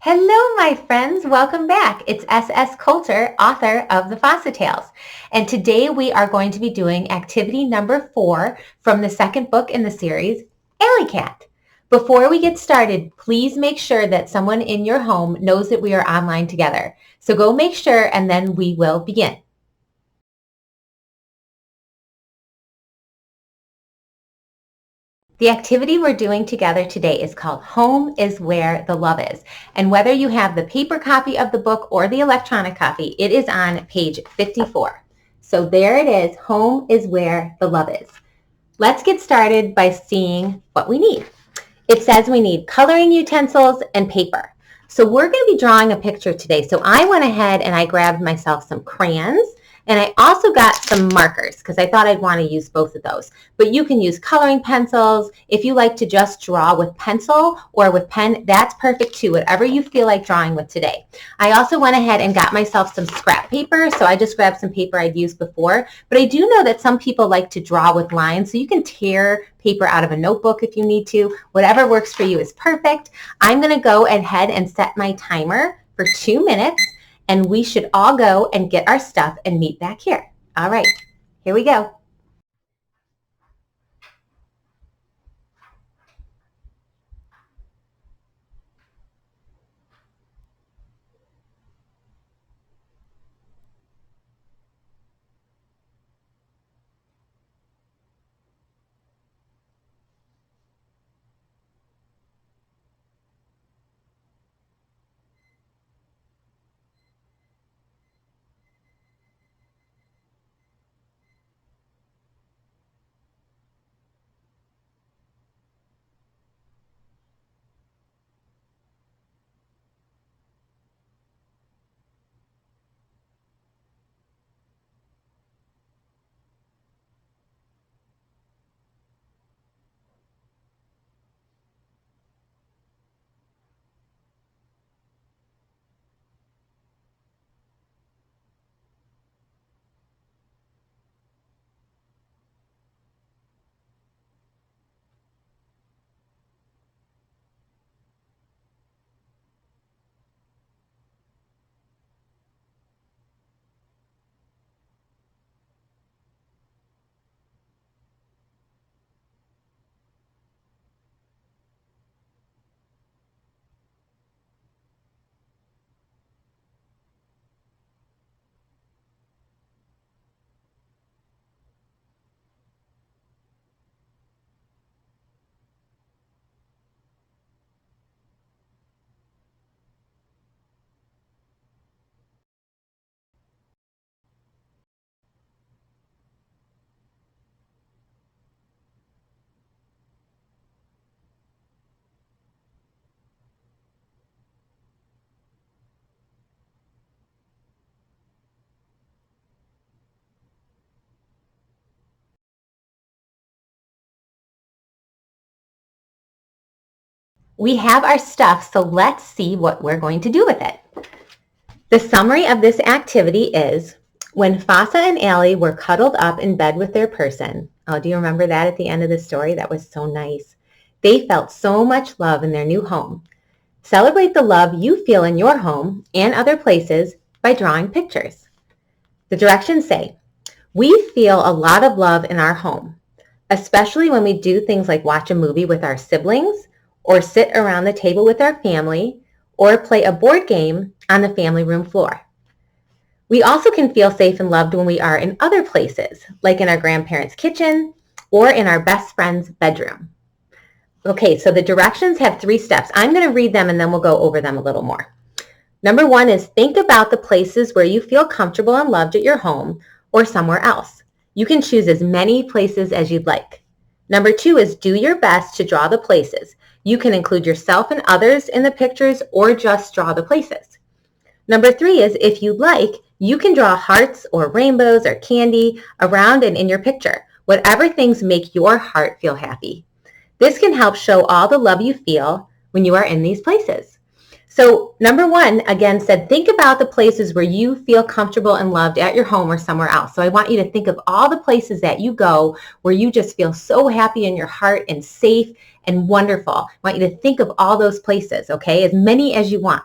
Hello, my friends. Welcome back. It's SS Coulter, author of the Fassa Tails. And today we are going to be doing activity number 4 from the second book in the series, Alley Cat. Before we get started, please make sure that someone in your home knows that we are online together. So go make sure and then we will begin. The activity we're doing together today is called Home is Where the Love Is. And whether you have the paper copy of the book or the electronic copy, it is on page 54. So there it is, Home is Where the Love Is. Let's get started by seeing what we need. It says we need coloring utensils and paper. So we're going to be drawing a picture today. So I went ahead and I grabbed myself some crayons. And I also got some markers because I thought I'd want to use both of those. But you can use coloring pencils. If you like to just draw with pencil or with pen, that's perfect too, whatever you feel like drawing with today. I also went ahead and got myself some scrap paper. So I just grabbed some paper I'd used before. But I do know that some people like to draw with lines. So you can tear paper out of a notebook if you need to. Whatever works for you is perfect. I'm going to go ahead and set my timer for 2 minutes. And we should all go and get our stuff and meet back here. All right, here we go. We have our stuff, so let's see what we're going to do with it. The summary of this activity is, when Fassa and Ally were cuddled up in bed with their person, oh, do you remember that at the end of the story? That was so nice. They felt so much love in their new home. Celebrate the love you feel in your home and other places by drawing pictures. The directions say, we feel a lot of love in our home, especially when we do things like watch a movie with our siblings, or sit around the table with our family, or play a board game on the family room floor. We also can feel safe and loved when we are in other places, like in our grandparents' kitchen or in our best friend's bedroom. Okay, so the directions have 3 steps. I'm going to read them and then we'll go over them a little more. Number 1 is think about the places where you feel comfortable and loved at your home or somewhere else. You can choose as many places as you'd like. Number 2 is do your best to draw the places. You can include yourself and others in the pictures or just draw the places. Number 3 is if you'd like, you can draw hearts or rainbows or candy around and in your picture, whatever things make your heart feel happy. This can help show all the love you feel when you are in these places. So number one, again, said think about the places where you feel comfortable and loved at your home or somewhere else. So I want you to think of all the places that you go where you just feel so happy in your heart and safe and wonderful. I want you to think of all those places, okay? As many as you want.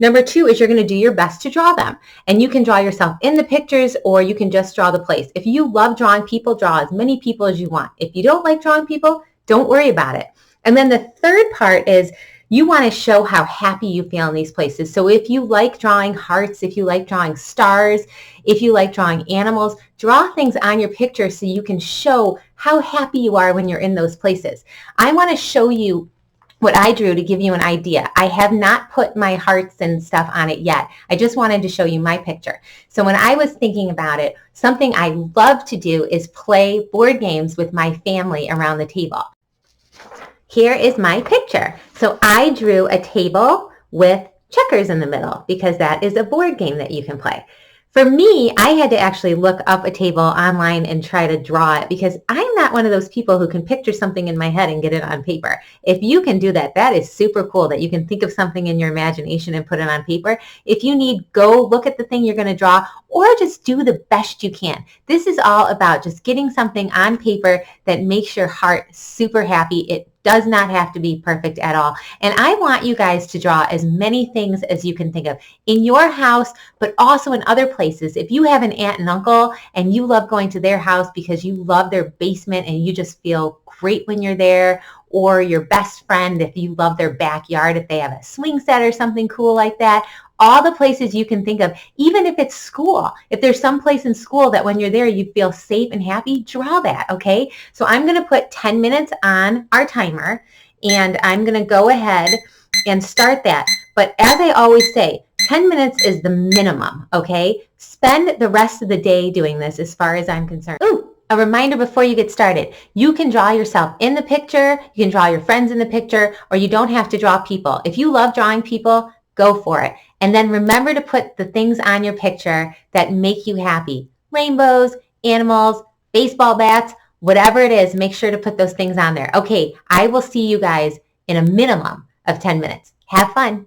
Number two is you're going to do your best to draw them. And you can draw yourself in the pictures or you can just draw the place. If you love drawing people, draw as many people as you want. If you don't like drawing people, don't worry about it. And then the third part is you want to show how happy you feel in these places. So if you like drawing hearts, if you like drawing stars, if you like drawing animals, draw things on your picture so you can show how happy you are when you're in those places. I want to show you what I drew to give you an idea. I have not put my hearts and stuff on it yet. I just wanted to show you my picture. So when I was thinking about it, something I love to do is play board games with my family around the table. Here is my picture. So I drew a table with checkers in the middle because that is a board game that you can play. For me, I had to actually look up a table online and try to draw it because I'm not one of those people who can picture something in my head and get it on paper. If you can do that, that is super cool that you can think of something in your imagination and put it on paper. If you need, go look at the thing you're going to draw or just do the best you can. This is all about just getting something on paper that makes your heart super happy. It does not have to be perfect at all. And I want you guys to draw as many things as you can think of in your house, but also in other places. If you have an aunt and uncle and you love going to their house because you love their basement and you just feel great when you're there, or your best friend if you love their backyard, if they have a swing set or something cool like that, all the places you can think of, even if it's school. If there's some place in school that when you're there you feel safe and happy, draw that, okay? So I'm going to put 10 minutes on our timer, and I'm going to go ahead and start that. But as I always say, 10 minutes is the minimum, okay? Spend the rest of the day doing this as far as I'm concerned. Ooh, a reminder before you get started. You can draw yourself in the picture, you can draw your friends in the picture, or you don't have to draw people. If you love drawing people, go for it. And then remember to put the things on your picture that make you happy. Rainbows, animals, baseball bats, whatever it is, make sure to put those things on there. Okay, I will see you guys in a minimum of 10 minutes. Have fun.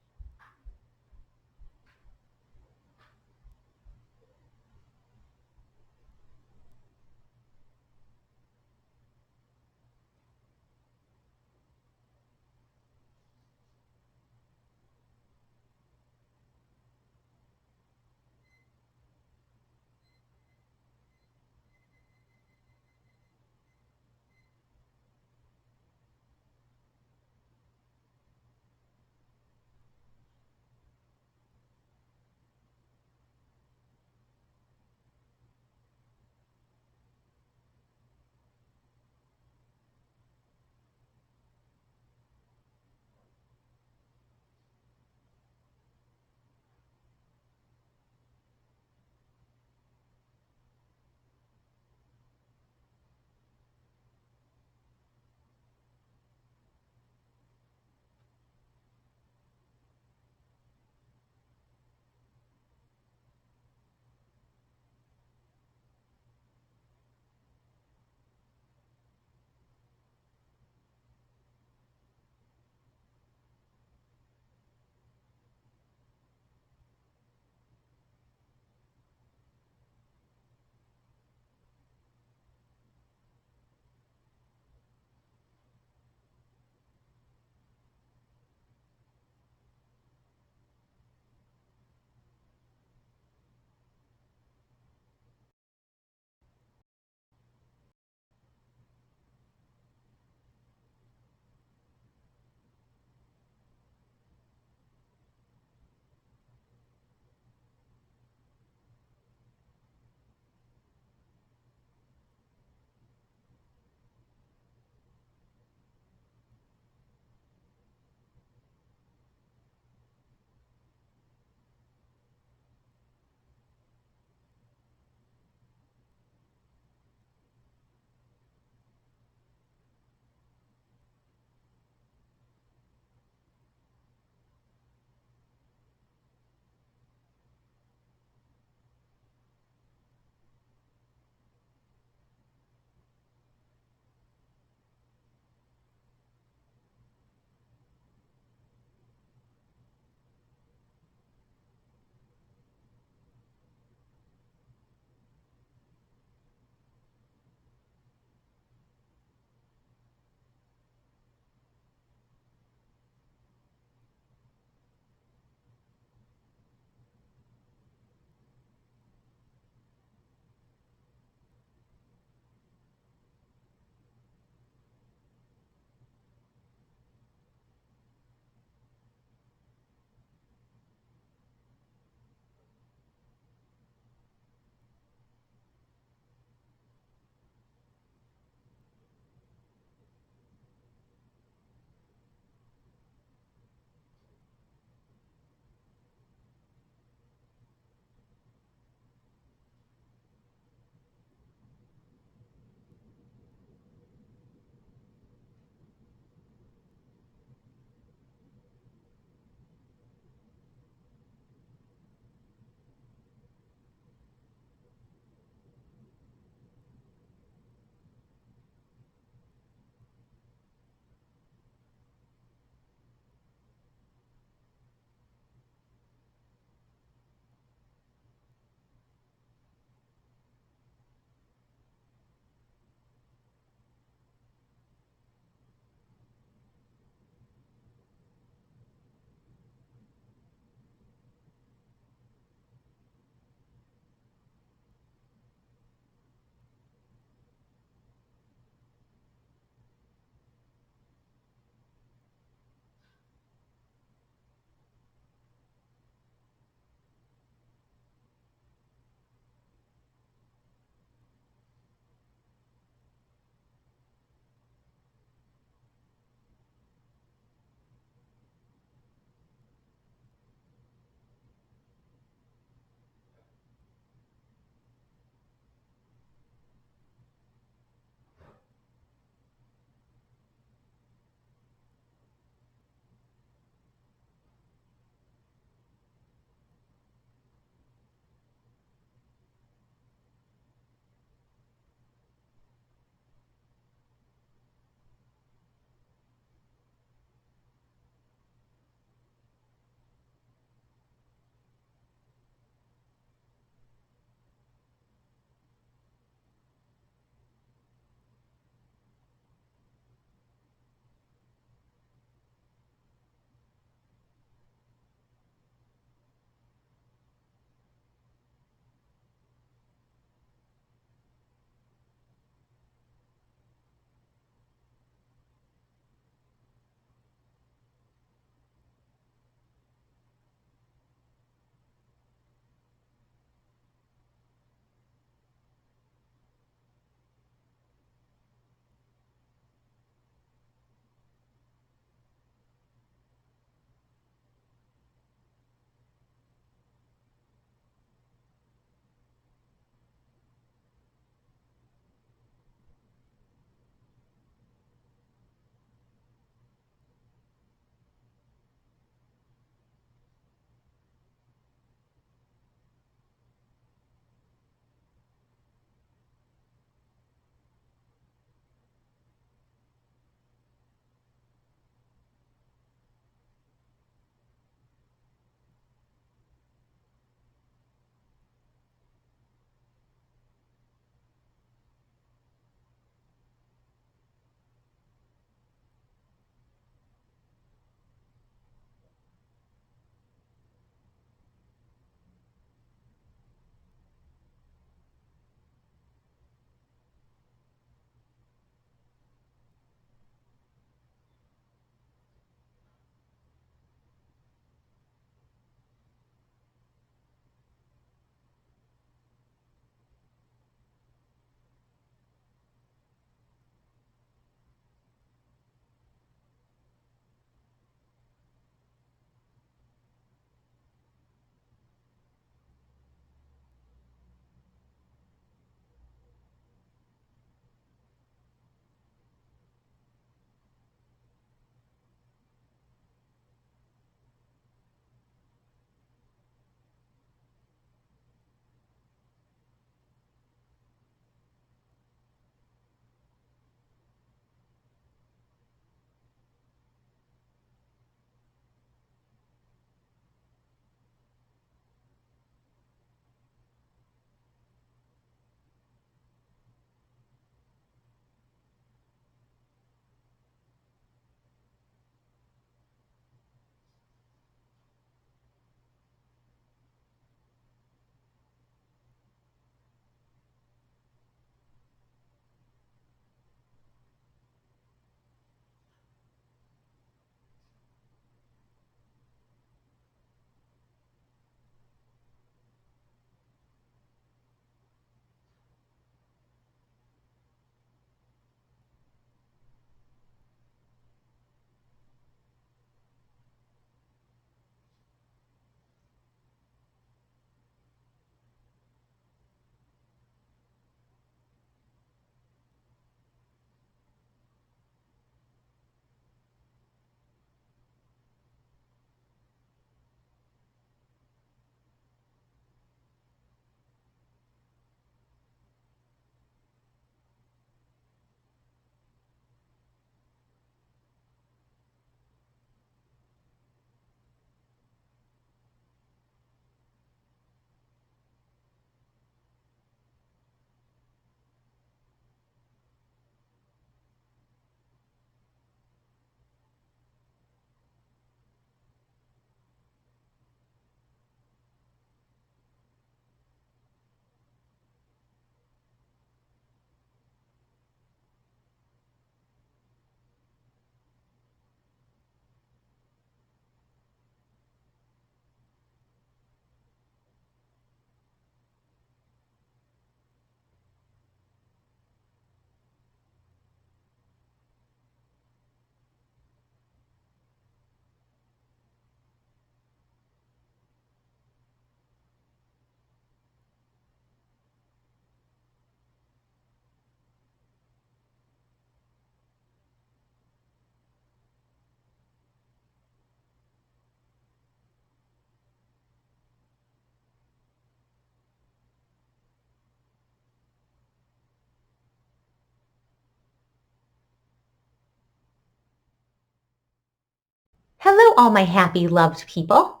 Hello, all my happy, loved people.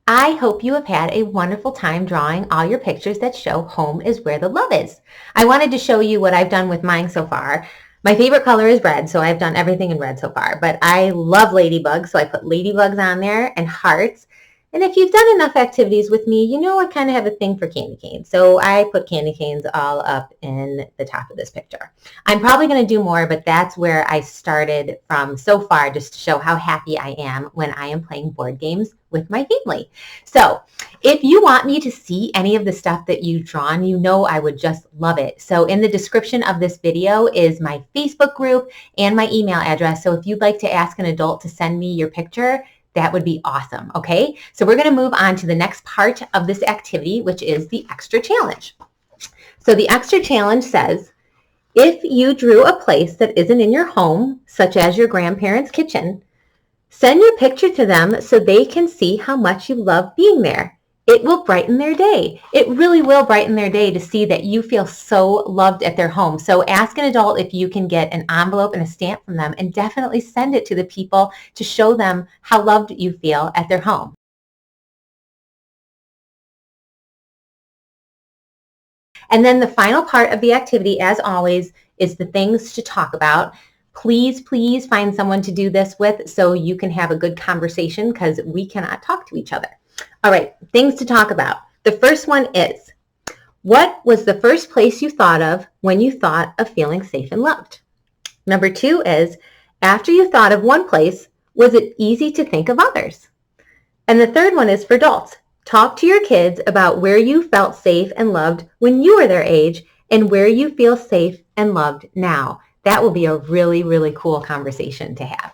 I hope you have had a wonderful time drawing all your pictures that show home is where the love is. I wanted to show you what I've done with mine so far. My favorite color is red, so I've done everything in red so far, but I love ladybugs, so I put ladybugs on there and hearts. And if you've done enough activities with me, you know I kind of have a thing for candy canes. So I put candy canes all up in the top of this picture. I'm probably going to do more, but that's where I started from so far, just to show how happy I am when I am playing board games with my family. So if you want me to see any of the stuff that you've drawn, you know I would just love it. So in the description of this video is my Facebook group and my email address. So if you'd like to ask an adult to send me your picture, that would be awesome, okay? So we're going to move on to the next part of this activity, which is the extra challenge. So the extra challenge says, if you drew a place that isn't in your home, such as your grandparents' kitchen, send your picture to them so they can see how much you love being there. It will brighten their day. It really will brighten their day to see that you feel so loved at their home. So ask an adult if you can get an envelope and a stamp from them, and definitely send it to the people to show them how loved you feel at their home. And then the final part of the activity, as always, is the things to talk about. Please, please find someone to do this with so you can have a good conversation, because we cannot talk to each other. All right, things to talk about. The first one is, what was the first place you thought of when you thought of feeling safe and loved? Number 2 is, after you thought of one place, was it easy to think of others? And the third one is for adults. Talk to your kids about where you felt safe and loved when you were their age and where you feel safe and loved now. That will be a really, really cool conversation to have.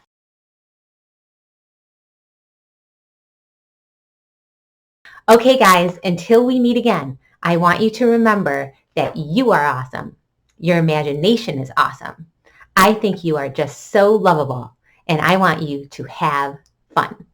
Okay, guys, until we meet again, I want you to remember that you are awesome. Your imagination is awesome. I think you are just so lovable, and I want you to have fun.